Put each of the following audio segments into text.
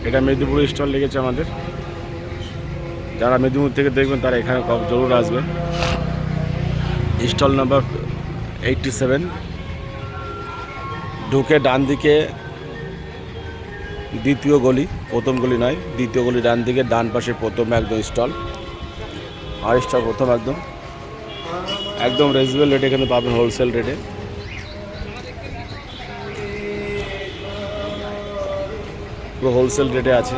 এটা মেদিনীপুর স্টল লেগেছে আমাদের। যারা মেদিনীপুর থেকে দেখবেন তারা এখানে জরুর আসবেন। Stall number 87। ঢুকে ডান দিকে দ্বিতীয় গলি, প্রথম গলি নয়, দ্বিতীয় গলি ডান দিকে, ডান পাশে প্রথম একদম স্টল। আর স্টল প্রথম একদম রিজনেবল রেটে এখানে পাবেন, হোলসেল রেটে। পুরো হোলসেল রেটে আছে।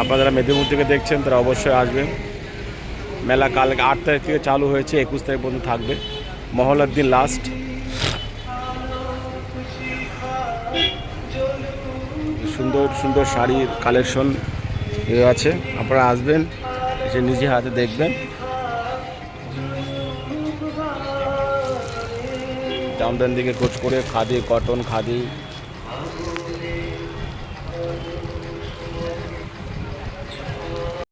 আপনারা যারা মেদিনীপুর থেকে দেখছেন তারা অবশ্যই আসবেন। মেলা কালকে 8 তারিখ থেকে চালু হয়েছে, 21 তারিখ পর্যন্ত থাকবে, মহলার দিন লাস্ট। সুন্দর সুন্দর শাড়ির কালেকশন আছে, আপনারা আসবেন, এসে নিজে হাতে দেখবেন। জামদানি দিকে খোঁজ করে খাদি, কটন, খাদি